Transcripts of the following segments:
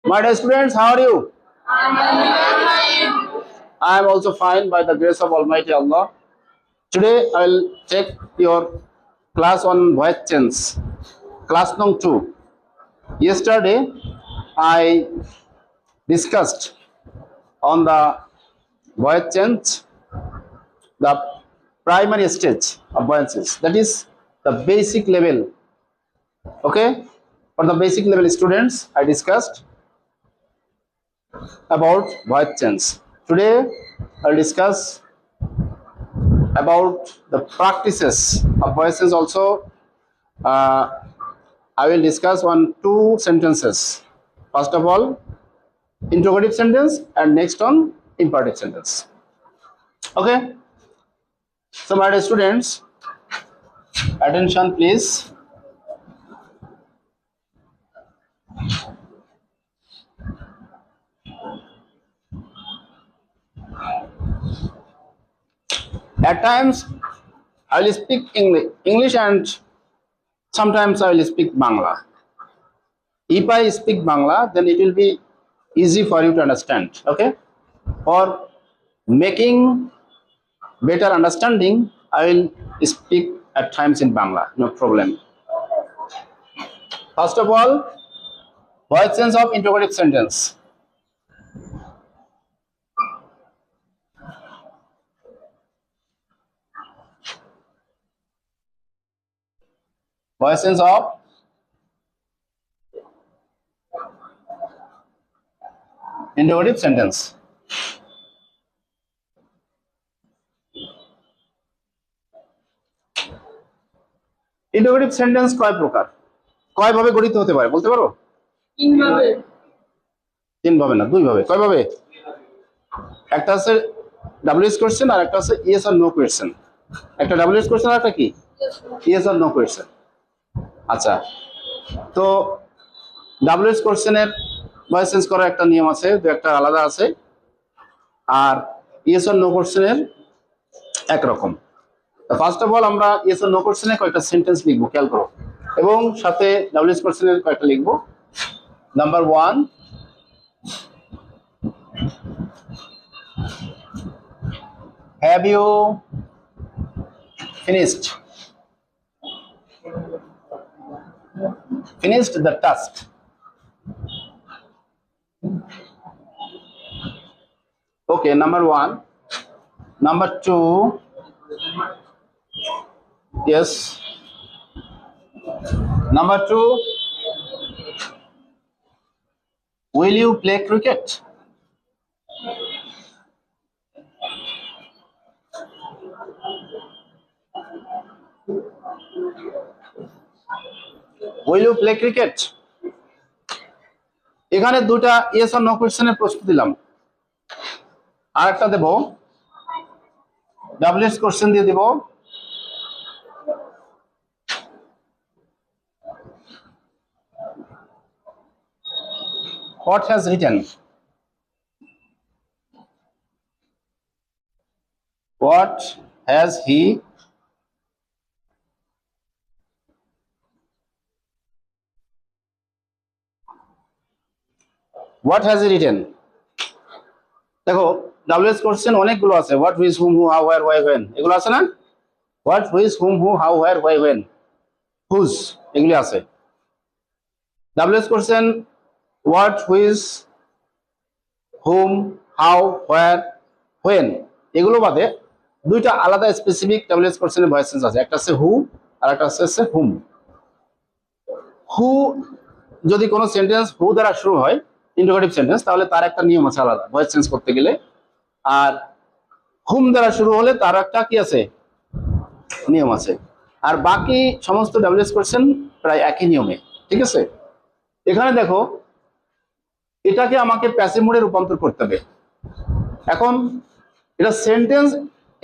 My dear students, how are you? I am also fine by the grace of Almighty Allah. Today I will take your class on voice change, class number 2. Yesterday I discussed on the voice change, the primary stage of voices, that is the basic level. Okay, for the basic level students, I discussed about voice change. Today I'll discuss about the practices of voices also. I will discuss on 2 sentences. First of all, interrogative sentence, and next on imperative sentence. Okay, so my dear students, attention please. At times I will speak English and sometimes I will speak Bangla. If I speak Bangla, then it will be easy for you to understand. Okay, for making better understanding, I will speak at times in Bangla, no problem. First of all, voice change of interrogative sentence. Voice change of interrogative sentence. Interrogative sentence কয় প্রকার, কয় ভাবে গঠিত হতে পারে বলতে পারো? 3 ভাবে। 3 ভাবে না, 2 ভাবে। কয় ভাবে? একটা আছে ডাব্লিউএস কোশ্চেন আর একটা আছে ইয়েস অর নো কোশ্চেন। একটা ডাব্লিউএস কোশ্চেন আর একটা কি ইয়েস অর নো কোশ্চেন। আচ্ছা, তো ডাব্লিউএস কোশ্চেনের ভয়েস চেঞ্জ করার একটা নিয়ম আছে, দু একটা আলাদা আছে, আর ইয়েস অর নো কোশ্চেনের একরকম। ফার্স্ট অফ অল আমরা ইয়েস অর নো কোশ্চেনে কয়েকটা সেন্টেন্স লিখবো, খেয়াল করো, এবং সাথে ডাব্লিউএস কোশ্চেনের কয়েকটা লিখবো। Number 1, have you finished the task? Okay, number 1. Number 2, yes. Number 2, will you play cricket? Will you play cricket? এখানে দুটা ইয়েস অর নো কোশ্চেনের প্রশ্ন দিলাম, আর একটা দেব ডাব্লিউএস কোশ্চেন দিয়ে দিব। What has written? What has he What has he written? দেখো WH question অনেকগুলো আছে, what, which, whom, who, how, where, why, when, এগুলো আছে না? What, which, whom, who, how, where, why, when, whose, এগুলি আছে। WH question what, which, whom, how, where, when, এগুলো বাদে দুইটা আলাদা স্পেসিফিক ডাব্লিউএস কোশ্চেনের ভয়েস চেঞ্জ আছে, একটা আছে হু আর একটা আছে হুম। হু যদি কোনো সেন্টেন্স হু দ্বারা শুরু হয়, ইন্টারোগেটিভ সেন্টেন্স, তাহলে তার একটা নিয়ম আছে আলাদা ভয়েস চেঞ্জ করতে গেলে। আর হুম দ্বারা শুরু হলে তার একটা কি আছে, নিয়ম আছে। আর বাকি সমস্ত ডাব্লিউএস কোশ্চেন প্রায় একই নিয়মে, ঠিক আছে। এখানে দেখো, এটাকে আমাকে প্যাসিভ মোডে রূপান্তর করতে হবে। এখন এটা সেন্টেন্স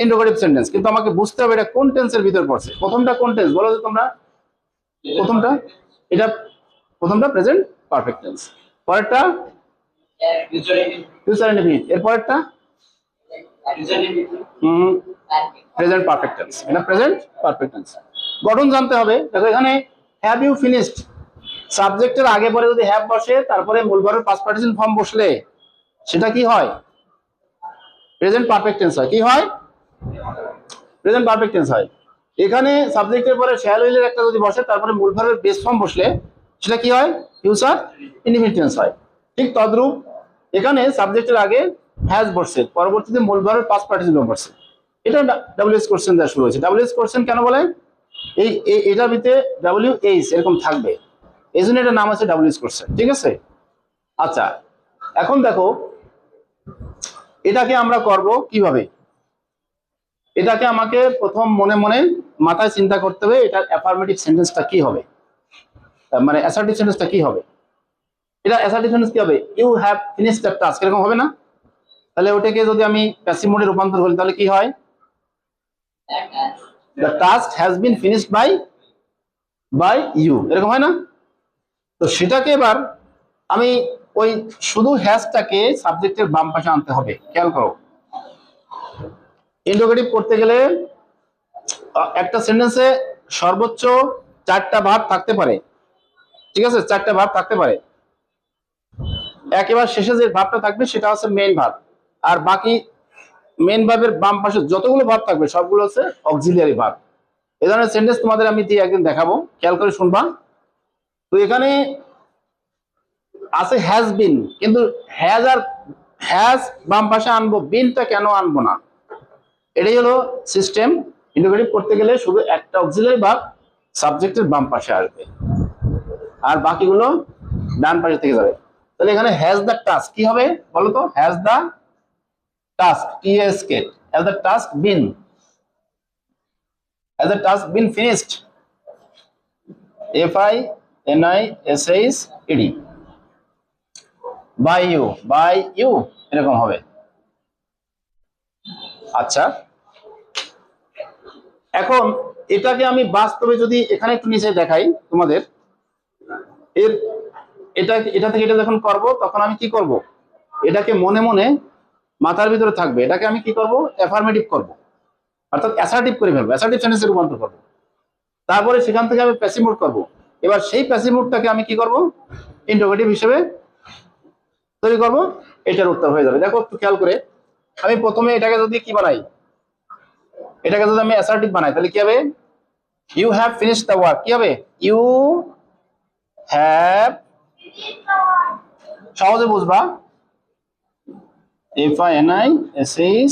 ইন্টারোগেটিভ সেন্টেন্স, কিন্তু আমাকে বুঝতে হবে এটা কোন টেন্সের ভিতর পড়ছে। প্রথমটা কোন টেন্স বলো তো তোমরা? প্রথমটা, এটা প্রথমটা প্রেজেন্ট পারফেক্ট টেন্স, পরেরটা ফিউচার ইনডেফিনিট, এর পরেরটা প্রেজেন্ট পারফেক্ট টেন্স। এটা প্রেজেন্ট পারফেক্ট টেন্স। গঠন জানতে হবে। দেখো এখানে হ্যাভ ইউ ফিনিশড, সাবজেক্টের আগে পরে যদি হ্যাভ বসে তারপরে মূল ভার্বের পাস্ট পার্টিসিপল ফর্ম বসলে সেটা কি হয়? প্রেজেন্ট পারফেক্ট টেন্স হয়। কি হয়? প্রেজেন্ট পারফেক্ট টেন্স হয়। এখানে সাবজেক্টের পরে শ্যাল উইলের একটা যদি বসে তারপরে মূল ভার্বের বেস ফর্ম বসলে সেটা কি হয়? ফিউচার ইনডিফিনিট টেন্স হয়। ঠিক তদ্রূপ এখানে সাবজেক্টের আগে হ্যাজ বসছে, পরবর্তীতে মূল ভার্বের পাস্ট পার্টিসিপল বসছে। এটা ডাব্লিউএস কোশ্চেন দেওয়া শুরু হয়েছে। ডাব্লিউএস কোশ্চেন কেন বলে? এটার ভিতরে ডাব্লিউএইচ এরকম থাকবে, এই জন্য এটার নাম আছে ডাব্লিউএস কোশ্চেন। ঠিক আছে? আচ্ছা, এখন দেখো এটাকে আমরা করব কিভাবে। এটাকে আমাকে প্রথম মনে মনে মাথায় চিন্তা করতে হবে এটার অ্যাফার্মেটিভ সেন্টেন্সটা কি হবে, মানে অ্যাসার্টিভ সেন্টেন্সটা কি হবে। এটা অ্যাসার্টিভ সেন্টেন্স কি হবে? You have finished the task, এরকম হবে না? তাহলে ওটাকে যদি আমি প্যাসিভ মোডে রূপান্তর করি তাহলে কি হয়? The task has been finished by you, এরকম হয় না? তো সেটাকে এবার আমি ওই শুধু হ্যাজটাকে সাবজেক্টের বাম পাশে আনতে হবে। খেয়াল করো, ইন্টারোগেটিভ করতে গেলে একটা সেন্টেন্সে সর্বোচ্চ 4টা ভার্ব থাকতে পারে। ঠিক আছে? 4টা ভার্ব থাকতে পারে। একেবারে শেষে যে ভার্বটা থাকবে সেটা হচ্ছে মেইন ভার্ব, আর বাকি মেইন ভার্বের বাম পাশে যতগুলো ভার্ব থাকবে সবগুলো হচ্ছে অক্সিলিয়ারি ভার্ব। এই ধরনের সেন্টেন্স তোমাদের আমি দিয়ে একদিন দেখাবো, খেয়াল করে শুনবা। তো এখানে আছে হ্যাজ বিন, কিন্তু হ্যাজ বাম পাশে আনবো, বিনটা কেন আনবো না? এটাই হলো সিস্টেম। ইন্টারোগেটিভ করতে গেলে শুধু একটা অক্সিলারি ভার্ব সাবজেক্টের বাম পাশে আসবে, আর বাকিগুলো ডান পাশে থেকে যাবে। তাহলে এখানে হ্যাজ দ্য টাস্ক কি হবে বলো তো? Has the task, TSK, has the task been, has the task been finished, FINISHED, by you, এরকম হবে। আচ্ছা, এখন এটাকে আমি বাস্তবে যদি এখানে একটু নিচে দেখাই তোমাদের, এটা থেকে এটা যখন করব তখন আমি কি করব? এটাকে মনে মনে মাথার ভিতরে থাকবে, এটাকে আমি কি করব? অ্যাফার্মেটিভ করব, অর্থাৎ অ্যাসার্টিভ করে ফেলবো, অ্যাসার্টিভ সেন্টেন্সে রূপান্তর করব। তারপরে সেখান থেকে আমি প্যাসিভ মোড করব। এবার সেই প্যাসিভ মোডটাকে আমি কি করব? ইন্টারোগেটিভ হিসেবে তৈরি করব। এটার উত্তর হয়ে যাবে। দেখো একটু খেয়াল করে, আমি প্রথমে এটাকে যদি কি বানাই, এটাকে যদি আমি অ্যাসার্টিভ বানাই তাহলে কি হবে? You have finished the work, কি হবে? ইউ হ্যাভ, সহজে বুঝবা, FINISHED,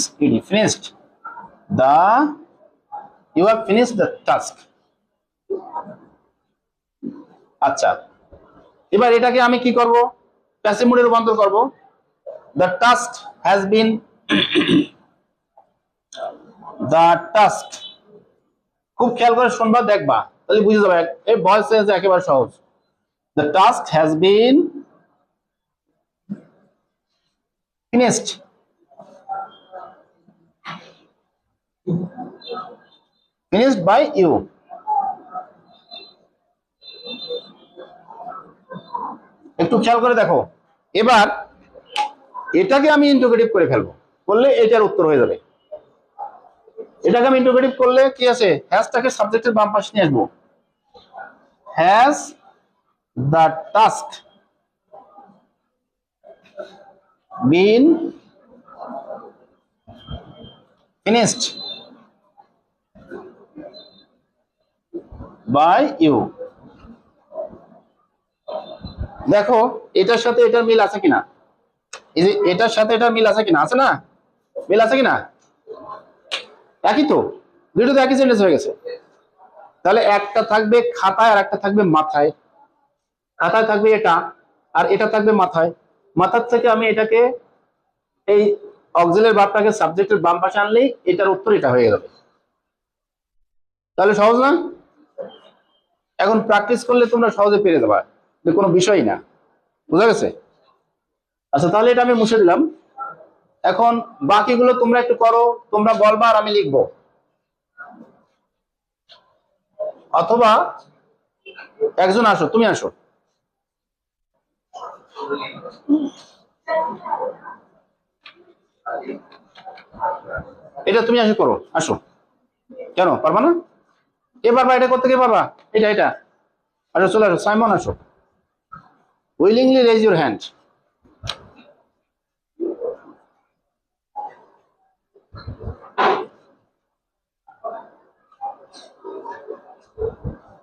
finished the, you have finished the task. আচ্ছা, এবার এটাকে আমি কি করব? প্যাসিভ মোডে রূপান্তর করব। the task has been the task, খুব খেয়াল করে শুনবা, দেখবা, তাহলে বুঝে যাবে। এই ভয়েস চেঞ্জ একেবারে সহজ। the task has been finished by you. একটু খেয়াল করে দেখো, এবার এটাকে আমি ইন্টারোগেটিভ করে ফেলবো, করলে এটার উত্তর হয়ে যাবে। এটাকে আমি ইন্টারোগেটিভ করলে কি আছে? হ্যাজটাকে সাবজেক্টের বাম পাশে নিয়ে আসবো। Has the task been finished by you. দেখো এটার সাথে এটার মিল আছে কিনা, এই যে এটার সাথে এটার মিল আছে কিনা, আছে না? মিল আছে কিনা? একই তো, দুটো তো একই সেন্টেন্স হয়ে গেছে। তাহলে একটা থাকবে খাতায় আর একটা থাকবে মাথায়। খাতায় থাকবে এটা আর এটা থাকবে মাথায়। মাথার থেকে আমি এটাকে এই অক্সিলারি ভার্বটাকে সাবজেক্টের বাম পাশে আনলেই এটার উত্তর এটা হয়ে যাবে। তাহলে সহজ না? এখন প্র্যাকটিস করলে তোমরা সহজে পেরে যাবা, কোনো বিষয় না। বুঝা গেছে? আচ্ছা, তাহলে এটা আমি মুছে দিলাম। এখন বাকিগুলো তোমরা একটু করো, তোমরা বলবা আর আমি লিখবো, অথবা একজন আসো, তুমি আসো। এটা তুমি আসো, করো, আসো। কেন পারবা না? কে পারবা? এটা করতে কে পারবা? এটা আসো, চলে আসো, সাইমন আসো। willingly raise your hand.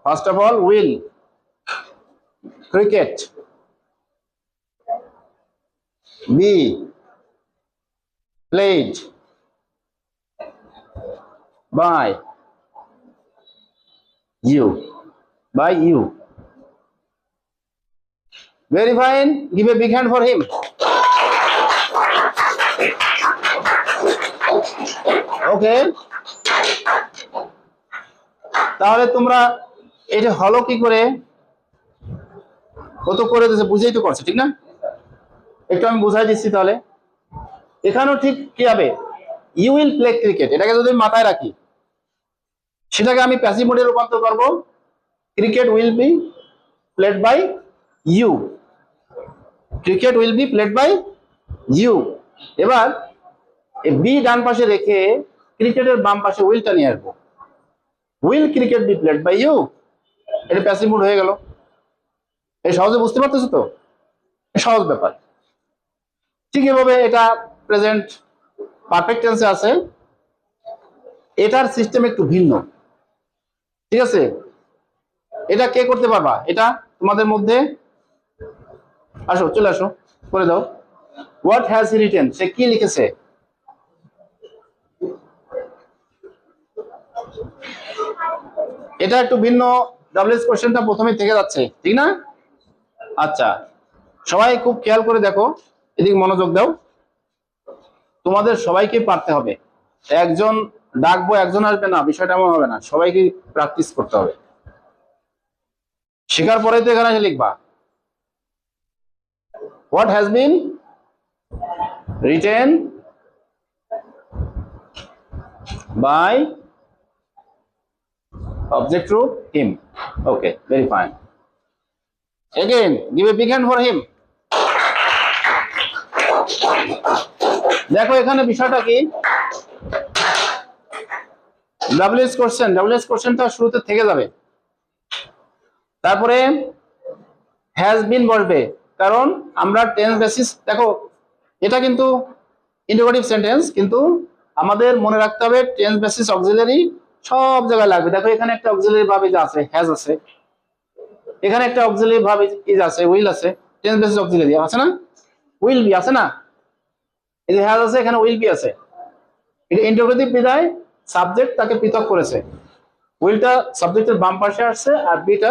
First of all, will. Cricket. Be played by you. By you. Very fine. Give a big hand for him. Okay. তাহলে তোমরা এটা হলো কি করে, কত করে দিয়েছে বুঝেই তো করছে, ঠিক না? একটু আমি বুঝাই দিচ্ছি। তাহলে এখানেও ঠিক কি হবে, ইউ উইল প্লে ক্রিকেট, এটাকে যদি মাথায় রাখি, সেটাকে আমি প্যাসিভ মোডে রূপান্তর করব, cricket will be played by you. Cricket will be played by you. এবার বি ডান পাশে রেখে ক্রিকেটের বাম পাশে উইলটা নিয়ে আসবো। Will cricket be played by you, এটা প্যাসিভ মোড হয়ে গেল। এই সহজে বুঝতে পারতেছো তো? সহজ ব্যাপার। ঠিক এভাবে এটা প্রেজেন্ট পারফেক্ট টেন্সে আছে, এটার সিস্টেম একটু ভিন্ন, ঠিক আছে? এটা কে করতে পারবা? এটা তোমাদের মধ্যে আসো, চলে আসো, করে দাও। হোয়াট হ্যাজ হি রিটেন, সে কি লিখেছে? এটা একটু ভিন্ন, ডাবলএস কোশ্চেনটা প্রথমে থেকে যাচ্ছে, ঠিক না? আচ্ছা, সবাই খুব খেয়াল করে দেখো, এদিকে মনোযোগ দাও। তোমাদের সবাইকে পারতে হবে, একজন ডাকবো একজন আসবে না, বিষয়টা এমন হবে না, সবাইকে প্র্যাকটিস করতে হবে। শেখার পরে তো এখানে এসে লিখবা what has been written by object group him. Okay, very fine. Again, give a big hand for him. দেখো এখানে বিষয়টা কি, ডাবলএস কোশ্চেনটা শুরুতে থেকে যাবে, তারপরে হ্যাজ বিন বসবে, কারণ আমরা টেন্স বেসিস, দেখো এটা কিন্তু ইন্টারোগেটিভ সেন্টেন্স, কিন্তু আমাদের মনে রাখতে হবে টেন্স বেসিস অক্সিলারি সব জায়গায় লাগবে। দেখো এখানে একটা অক্সিলারি ভার্ব আছে, হ্যাজ আছে, এখানে একটা অক্সিলারি ভার্ব ইজ আছে, উইল আছে, টেন্স বেসিস অক্সিলারি আছে না, উইল বি আছে না, এই যে হ্যাজ আছে, এখানে উইল বি আছে। এটা ইন্টারোগেটিভ বিধায় সাবজেক্ট তাকে পৃথক করেছে, উইলটা সাবজেক্টের বাম পাশে আসছে আর বিটা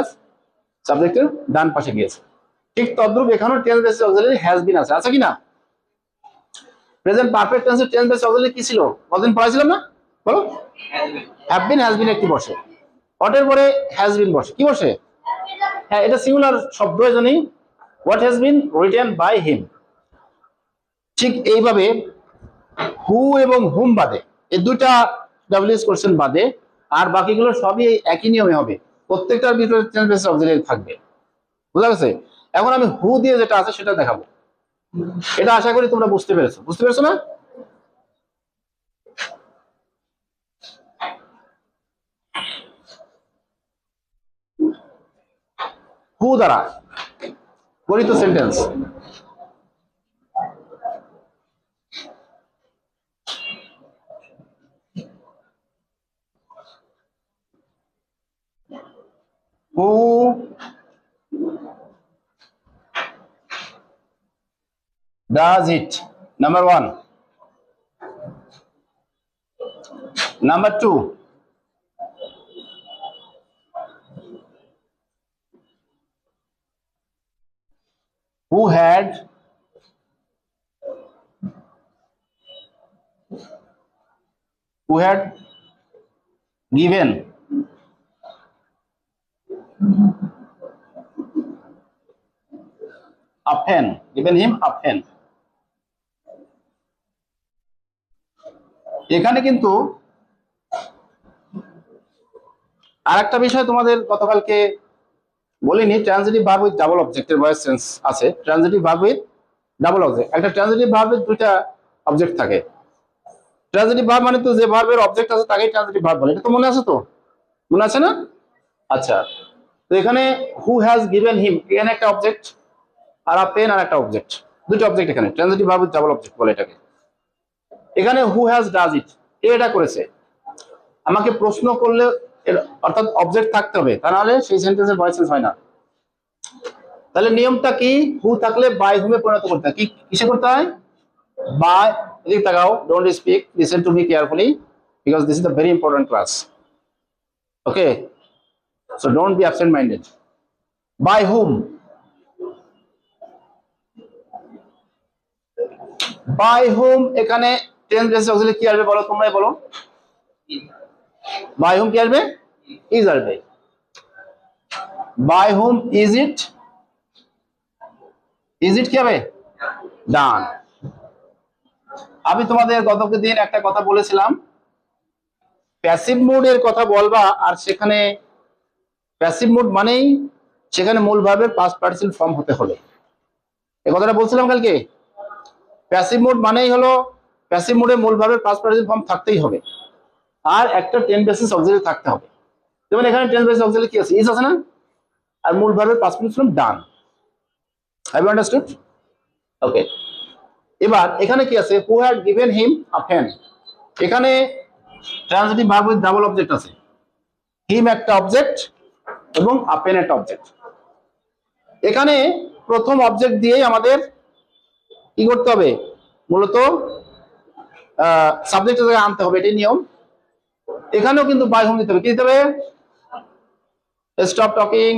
সাবজেক্টের ডান পাশে গিয়েছে। ঠিক তদ্রূপ এখানেও tense basis auxiliary has been আছে, আছে কি না? প্রেজেন্ট পারফেক্ট টেন্সের টেন্স বেসিস অক্সিলারি কি ছিল, কতদিন পড়াইছিলাম না, বলো? হ্যাভ বিন, হ্যাজ বিন একটি বসে, হোয়াটের পরে হ্যাজ বিন বসে, কি বসে? হ্যাঁ, এটা সিঙ্গুলার শব্দ, এজন্যই what has been written by him. ঠিক এইভাবে হু এবং হুম বাদে, এই দুইটা ডাবলএস কোশ্চেন বাদে আর বাকিগুলো সবই একই নিয়মে হবে, প্রত্যেকটার ভিতরে টেন্স বেসিস অক্সিলারি থাকবে, বুঝা গেছে? এখন আমি হু দিয়ে যেটা আছে সেটা দেখাবো, এটা আশা করি তোমরা বুঝতে পেরেছো না? হু দ্বারা গঠিত sentence, who does it, number 1. Number 2, who had given a pen, given him a pen। এখানে কিন্তু আরেকটা বিষয় তোমাদের গতকালকে বলিনি, ট্রানজিটিভ ভার্ব উইথ ডাবল অবজেক্টের ভয়েস সেন্স আছে, transitive verb with double object. একটা ট্রানজিটিভ ভার্বের দুইটা অবজেক্ট থাকে। ট্রানজিটিভ ভার্ব মানে তো যে ভার্বের অবজেক্ট আছে তাকেই ট্রানজিটিভ ভার্ব বলে, এটা তো মনে আছে তো, মনে আছে না? আচ্ছা, তো এখানে হু হ্যাজ গিভেন হিম, এখানে একটা অবজেক্ট, আর আ পেন আর একটা অবজেক্ট, দুটো অবজেক্ট এখানে transitive verb with double object বলে এটাকে। এখানে হু হ্যাজ ডাজ ইট, এটা করেছে। আমাকে প্রশ্ন করলে অর্থাৎ অবজেক্ট থাকতে হবে, তা নাহলে সেই সেন্টেন্সের ভয়েস চেঞ্জ হয় না। তাহলে নিয়মটা কি? হু থাকলে বাই হুমে পরিণত করতে হয়। কি কিসে করতে হয়? বাই, এদিকে তাকাও, don't speak, listen to me carefully because this is the very important class. Okay, so don't be absent minded. By whom, by whom এখানে টেন্স বেসিস অক্সিলারি কি আসবে বলো, তোমরাই বলো। বাই হুম কি আসবে? ইজ আসবে। By whom is it, is it কি হবে? ডান। আমি তোমাদের গতকে দিন একটা কথা বলেছিলাম, প্যাসিভ মুডের কথা বলবা, আর সেখানে প্যাসিভ মুড মানেই সেখানে মূল ভার্বের পাস্ট পার্টিসিপল ফর্ম হতে হবে। এই কথাটা বলছিলাম কালকে। প্যাসিভ মুড মানেই হলো প্যাসিভ মুডে মূল ভার্বের পাস্ট পার্টিসিপল ফর্ম থাকতেই হবে, আর একটা টেন্স বেসিস অক্সিলারি থাকতে হবে। যেমন এখানে টেন্স বেসিস অক্সিলারি কি আছে? ইজ আছে না, আর মূল ভার্বের past participle form done. Have you understood? Okay, এবার এখানে কি আছে? Who had given him a pen. এখানে transitive verb with double object আছে। হিম একটা অবজেক্ট এবং আ পেন একটা অবজেক্ট। এখানে প্রথম অবজেক্ট দিয়েই আমাদের কি করতে হবে? মূলত সাবজেক্টের জায়গায় আনতে হবে, এটাই নিয়ম। এখানেও কিন্তু বাই হোম দিতে হবে। কি দিতে হবে? Stop talking,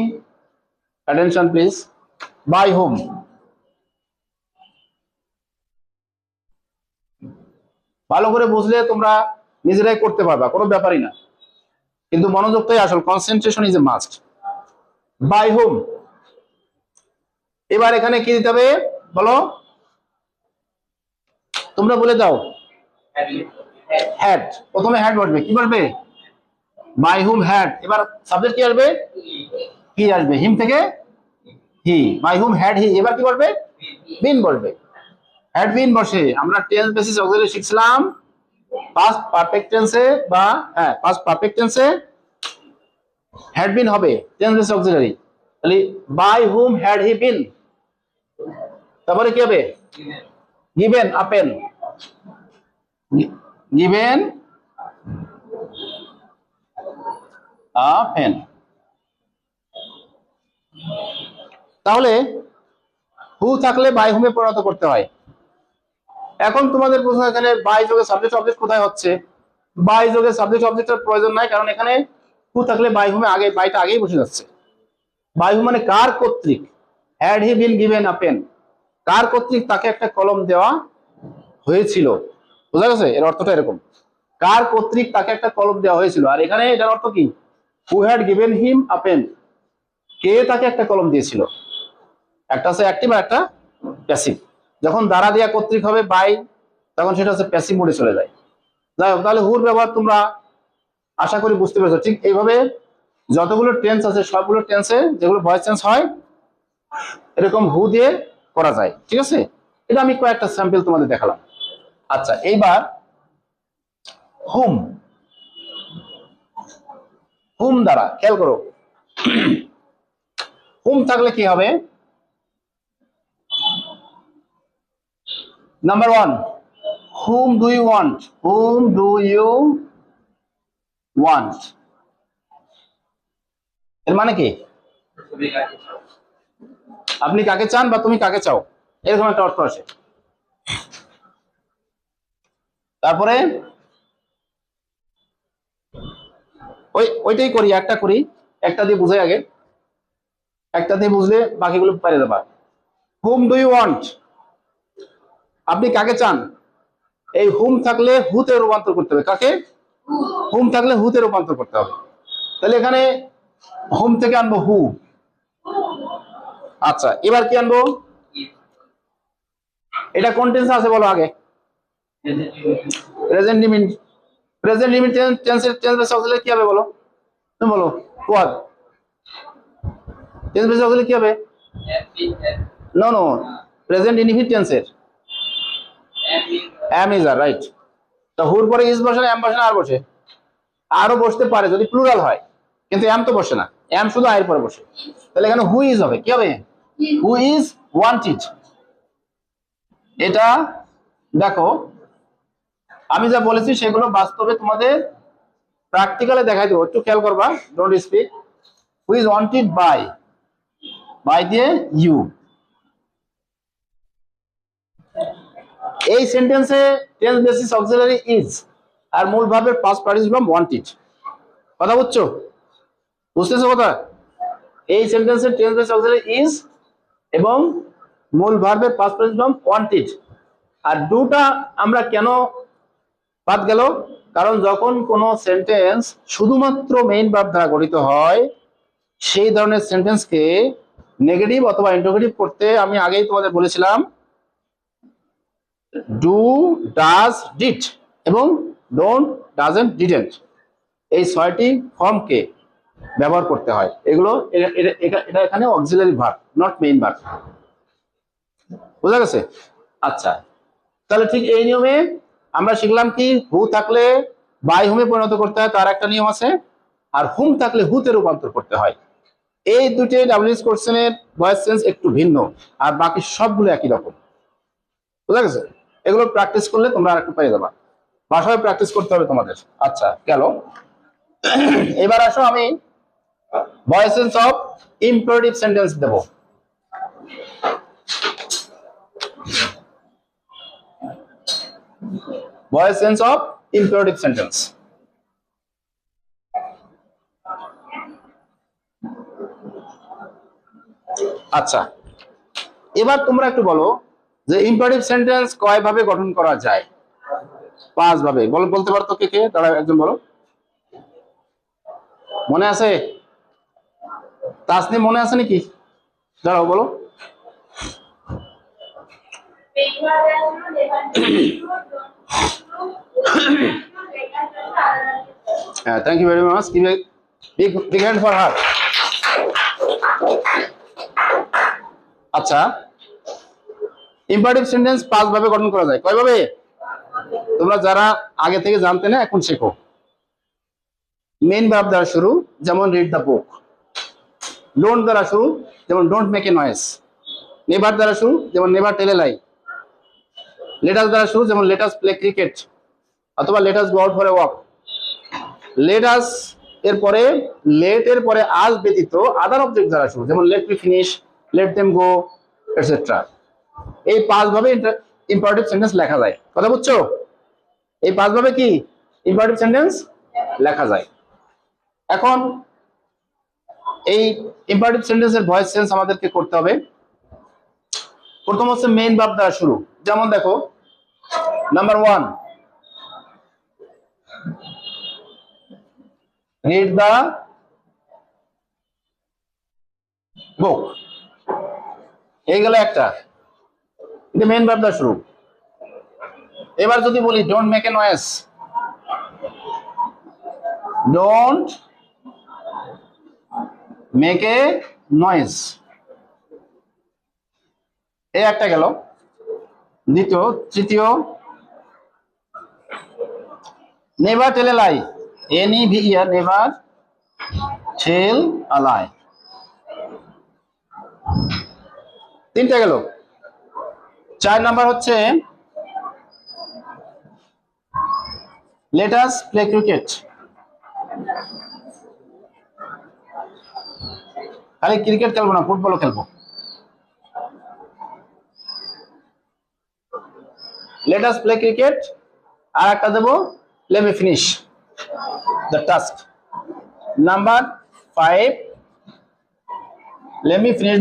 attention please. By whom, ভালো করে বুঝলে তোমরা নিজেরাই করতে পারবা, কোনো ব্যাপারই না, কিন্তু মনোযোগটাই আসল, concentration is a must. By whom. এবার এখানে কি দিতে হবে বলো, তোমরা বলে দাও। হ্যাড, প্রথমে হ্যাড বসবে। কি বসবে? By whom had. এবার সাবজেক্ট কি আসবে? হি আসবে, হিম থেকে হি। বাই হুম হ্যাড হি। এবার কি বসবে? বিন বসবে। হ্যাড বিন বসে। আমরা টেন্স বেসিস অক্সিলারি শিখছিলাম পাস্ট পারফেক্ট টেন্সে, বা হ্যাঁ পাস্ট পারফেক্ট টেন্সে হ্যাড বিন হবে টেন্স বেসিস অক্সিলারি। তাহলে by whom had he been, তারপরে কি হবে? Given a pen, given a pen. তাহলে হু থাকলে বাই হুমে পরিণত করতে হয়। এখন তোমাদের প্রশ্ন, এখানে বাই যোগে সাবজেক্ট অবজেক্ট কোথায় হচ্ছে? বাই যোগে সাবজেক্ট অবজেক্টের প্রয়োজন নাই, কারণ এখানে হু থাকলে বাই হুমে আগে, বাইটা আগেই বসে যাচ্ছে। বাই হু মানে কার কর্তৃক? Had he been given a pen, কার কর্তৃক তাকে একটা কলম দেওয়া হয়েছিল। বোঝা গেছে? এর অর্থটা এরকম, কার কর্তৃক তাকে একটা কলম দেওয়া হয়েছিল। আর এখানে এটার অর্থ কি? Who had given him a pen, কে তাকে একটা কলম দিয়েছিল। একটা আছে অ্যাক্টিভ আর একটা প্যাসিভ। যখন দ্বারা দেয়া কর্তৃক হবে বাই, তখন সেটা হচ্ছে প্যাসিভ মোডে চলে যায়। যাই হোক, তাহলে হুর ব্যবহার তোমরা আশা করি বুঝতে পেরেছো। ঠিক এইভাবে যতগুলো টেন্স আছে সবগুলো টেন্সে যেগুলো ভয়েস চেঞ্জ হয় এরকম হু দিয়ে করা যায়। ঠিক আছে, এটা আমি কয়েকটা স্যাম্পল তোমাদের দেখালাম। আচ্ছা, এইবার হুম, হুম দ্বারা খেয়াল করো। হুম থাকলে কি হবে? Number one, whom do you want, whom do you want, এর মানে কি? আপনি কাকে চান বা তুমি কাকে চাও, এরকম একটা অর্থ আসে। তারপরে ওইটাই করি, একটা করি, একটা দিয়ে বুঝাই আগে, একটা দিয়ে বুঝলে বাকিগুলো পারে যাবা। হুম ডু ইউ ওয়ান্ট, আপনি কাকে চান। এই হুম থাকলে হুতে রূপান্তর করতে হবে। কাকে? হুম থাকলে হুতে রূপান্তর করতে হবে। তাহলে এখানে হুম থেকে আনবো হু। আচ্ছা, এবার কি আনবো? এটা কোন টেন্সে আছে বলো আগে? Present limit. প্রেজেন্ট লিমিট টেন্সের টেন্স বেস অক্সিলারি কি হবে বলো, তুমি বলো। হোয়াট টেন্স বেস অক্সিলারি কি হবে? নো নো, প্রেজেন্ট ইনডিফিনিট টেন্সের এম ইজ আর, রাইট। তো হুর পরে ইজ বসে না, এম বসে না, আর বসে? আরো বসতে পারে যদি প্লুরাল হয়, কিন্তু এম তো বসে না, এম শুধু আয়ের পরে বসে। তাহলে এখানে হু ইজ হবে। কি হবে? হু ইজ ওয়ান্টেড। এটা দেখো আমি যা বলেছি সেগুলো বাস্তবে তোমাদের প্র্যাকটিক্যালে দেখাই দেবো, একটু খেয়াল করবা। Don't speak. Who is wanted by, by দিয়ে ইউ। এই সেন্টেন্সে টেন্স বেসিস অক্সিলারি ইজ আর মূল ভার্বের পাস্ট পার্টিসিপল ওয়ান্টেড। কথা বুঝছো? বুঝতেছো কথা? এই সেন্টেন্সে টেন্স বেসিস অক্সিলারি ইজ এবং মূল ভার্বের পাস্ট পার্টিসিপল ওয়ান্টেড। আর ডুটা আমরা কেন বাদ গেল? কারণ যখন কোনো সেন্টেন্স শুধুমাত্র মেইন ভার্ব দ্বারা গঠিত হয় সেই ধরনের সেন্টেন্সকে নেগেটিভ অথবা ইন্টারোগেটিভ করতে আমি আগেই তোমাদের বলেছিলাম ডু, ডাজ, ডিড এবং ডোন্ট, ডাজন্ট, ডিডন্ট, এই 6টি ফর্মকে ব্যবহার করতে হয়। এগুলো এটা এখানে auxiliary verb, not main verb. বুঝা গেছে? আচ্ছা, তাহলে ঠিক এই নিয়মে আমরা শিখলাম কি হু থাকলে বাই হুমে পরিণত করতে হয়, তার একটা নিয়ম আছে। আর হুম থাকলে হুতে রূপান্তর করতে হয়। এই দুটি ডাব্লিউএস কোশ্চেনের ভয়েস চেঞ্জ একটু ভিন্ন, আর বাকি সবগুলো একই রকম। বুঝা গেছে? এগুলো প্র্যাকটিস করলে তোমরা আরেকটু পেয়ে যাবা। বাসায় প্র্যাকটিস করতে হবে তোমাদের। আচ্ছা গেল। এবার আসো আমি voice change of imperative sentence দেব। Voice change of imperative sentence. আচ্ছা, এবার তোমরা একটু বলো যে ইম্পারেটিভ সেন্টেন্স কয় ভাবে গঠন করা যায়? 5 ভাবে। বলতে পারতো কে কে? তারা একজন বলো। মনে আছে? তাসনিম মনে আছে নাকি? দাঁড়াও বলো। Thank you very much. Big hand for her. আচ্ছা, ইম্পারেটিভ সেন্টেন্স 5 ভাবে গঠন করা যায়। কয় ভাবে? তোমরা যারা আগে থেকে জানতে না এখন শেখো। মেইন ভার্ব দ্বারা শুরু, যেমন রিড দ্য বুক। ডোন্ট দ্বারা শুরু, যেমন don't make a noise. Never দ্বারা শুরু, যেমন never tell a lie. Let us দ্বারা শুরু, যেমন লেটাস প্লে ক্রিকেট অথবা let's go out for a walk. Let's এর পরে, লেট এর পরে আজ ব্যতীত আদার অবজেক্ট দ্বারা শুরু, যেমন let me finish, let them গো, এটসেট্রা। এই 5 ভাবে ইম্পারেটিভ সেন্টেন্স লেখা যায়। কথা বুঝছো? এই 5 ভাবে কি ইম্পারেটিভ সেন্টেন্স লেখা যায়। এখন এই ইম্পারেটিভ সেন্টেন্সের ভয়েস চেঞ্জ আমাদেরকে করতে হবে। প্রথম হচ্ছে মেইন ভার্ব দ্বারা শুরু। যেমন দেখো, নাম্বার 1, রিড দ্য বুক। এই গেল একটা, এটা মেইন ভার্ব দ্বারা শুরু। এবার যদি বলি don't make a noise, don't make a noise, এই একটা গেল। দ্বিতীয়, তৃতীয়, never tell a lie, NEVER, never tell আ লাই। 3টা গেল। 4 নাম্বার হচ্ছে লেট আস প্লে ক্রিকেট। খালি ক্রিকেট খেলবো না, ফুটবলও খেলবো। লেট আস প্লে ক্রিকেট, আর একটা দেবো let me finish the task. Number 5, let me finish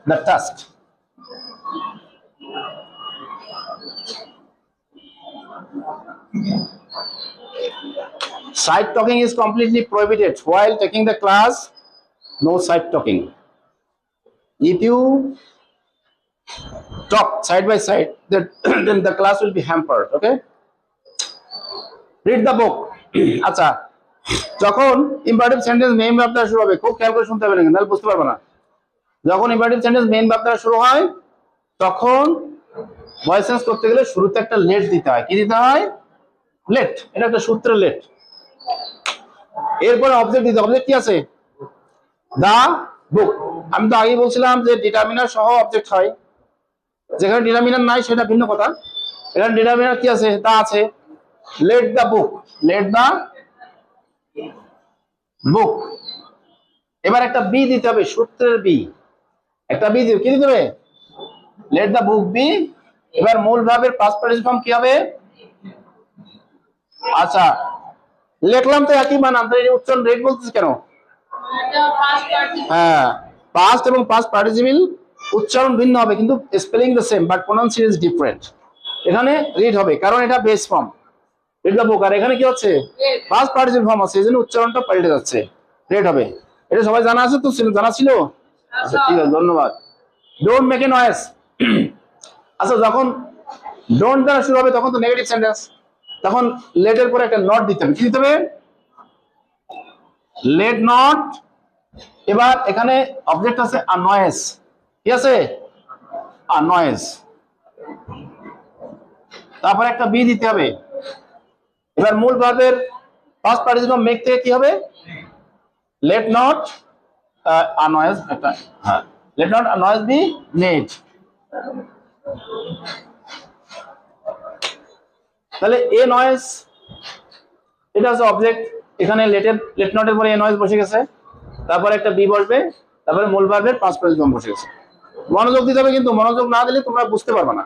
the task. Side talking is completely prohibited while taking the class. No side talking. If you talk side by side, then the class will be hampered. Okay? Read the book. আচ্ছা, যখন imperative sentence main verb দ্বারা শুরু হবে, খুব খেয়াল করে শুনতে হবে না, তাহলে বুঝতে পারবে না। যখন ইম্পারেটিভ সেন্টেন্স মেইন ভার্ব দ্বারা শুরু হয় তখন ভয়েস চেঞ্জ করতে গেলে শুরুতে একটা লেট দিতে হয়। কি দিতে হয়? লেট। এটা একটা সূত্র, লেট। এরপরে অবজেক্ট দিতে, অবজেক্ট কি আছে, দা বুক। আমি তো আগেই বলছিলাম যে ডিটারমিনার সহ অবজেক্ট হয়, যেখানে ডিটারমিনার নাই সেটা ভিন্ন কথা। এখানে ডিটারমিনার কি আছে, দা আছে। লেট দা বুক, লেট দা বুক। এবার একটা বি দিতে হবে, সূত্রের বি, একটা বি দিতে, কি দিতে হবে, লেট দা বুক বি। এবার মূল ভাবের পাস্ট পার্টিসিপল ফর্ম কি হবে, আচ্ছা লিখলাম তো একই মান, আমরা এই উচ্চারণ রেট বলতেছি কেন, হ্যাঁ পাস্ট এবং পাস্ট পার্টিসিপল উচ্চারণ ভিন্ন হবে কিন্তু spelling the same but pronunciation is different. এখানে রিড হবে কারণ এটা base form, read the book, আর এখানে কি হচ্ছে পাস্ট পার্টিসিপল ফর্ম আছে, এজন্য উচ্চারণটা পাল্টে যাচ্ছে, রেড হবে। এটা সবাই জানা আছে তো, জানা ছিল, আচ্ছা ঠিক আছে ধন্যবাদ। ডোন্ট মেক এ নয়েজ, আচ্ছা যখন ডোন্ট দ্বারা শুরু হবে তখন তো নেগেটিভ সেন্টেন্স, তখন লেটের পরে একটা নট দিতে হবে, কি দিতে হবে, লেট নট। এবার এখানে অবজেক্ট আছে আ নয়েজ, কি আছে আ নয়েজ, তারপর একটা বি দিতে হবে। এবার মূল ভার্বের পাস্ট পার্টিসিপল মেক থেকে কি হবে, লেট নট আ নয়েজ, একটা হ্যাঁ let not a noise be made. তাহলে এ নয়েজ এটা হচ্ছে অবজেক্ট, এখানে লেট নটের পরে এ নয়েজ বসে গেছে, তারপরে একটা বি বসবে, তারপরে মূল ভার্বের পাস্ট পার্টিসিপল বসে গেছে। মনোযোগ দিতে হবে, কিন্তু মনোযোগ না দিলে তোমরা বুঝতে পারবে না।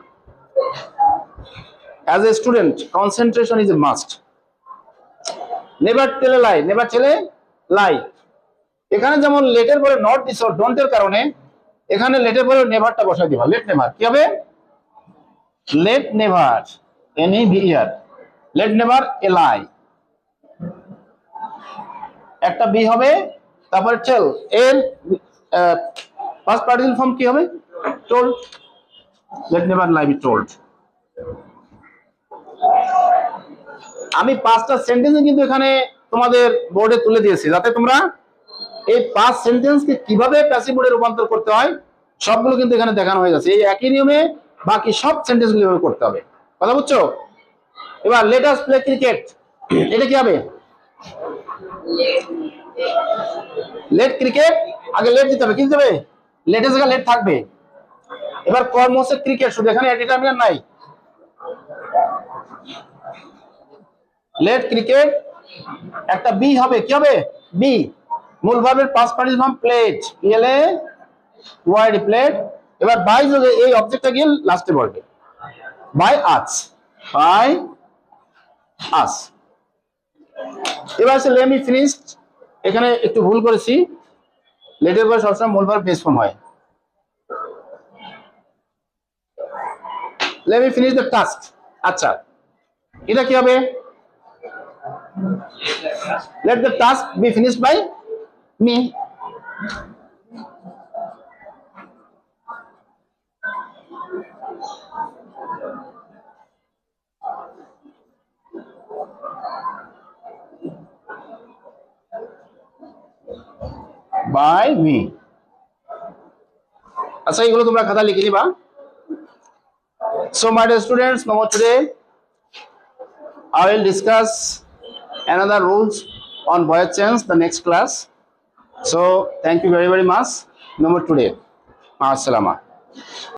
As a student concentration is a must. Never tell a lie, never tell a lie. এখানে যেমন লেটের পরে নট দিছ ডোন্টের কারণে, এখানে লেটের পরে নেভারটা বসাই দিবা, লেট নেভার, কি হবে, let never any VR, let never a lie, একটা বি হবে, তারপরে টেল এর পাস্ট পার্টিসিপল ফর্ম কি হবে, told, late never lie be told. আমি পাঁচটা সেন্টেন্স কিন্তু এখানে তোমাদের বোর্ডে তুলে দিয়েছি, যাতে তোমরা এই পাঁচ সেন্টেন্সকে কিভাবে প্যাসিভ মোডে রূপান্তর করতে হয় সবগুলো কিন্তু এখানে দেখানো হয়ে যাচ্ছে। এই একই নিয়মে বাকি সব সেন্টেন্স গুলো করতে হবে, কথা বুঝছো? এবার লেট আস প্লে ক্রিকেট, এটা কি হবে, লেট ক্রিকেট, আগে লেট দিতে হবে, কি দিতে হবে, লেটের জায়গায় লেট থাকবে। এবার কর্ম হচ্ছে ক্রিকেট, শুধু এখানে ডিটারমিনার নাই, লেট ক্রিকেট, একটা বি হবে, কি হবে, বি, মূল ভার্বের past participle form played, PLA YD played. এবার বাই যোগে এই অবজেক্টটা গিয়ে লাস্টে বলবে, বাই আস, বাই আস। এবার আছে লেট মি ফিনিশ, এখানে একটু ভুল করেছি, লেটের পরে সবসময় মূল ভার্ব বেস ফর্ম হয়। Let me finish the task, আচ্ছা এটা কি হবে, let the task be finished by me. By me. আচ্ছা এগুলো তোমরা খাতা লিখে নিবা। So my dear students, now today I will discuss another rules on voice change the next class. So thank you very much. Number today. Assalamu.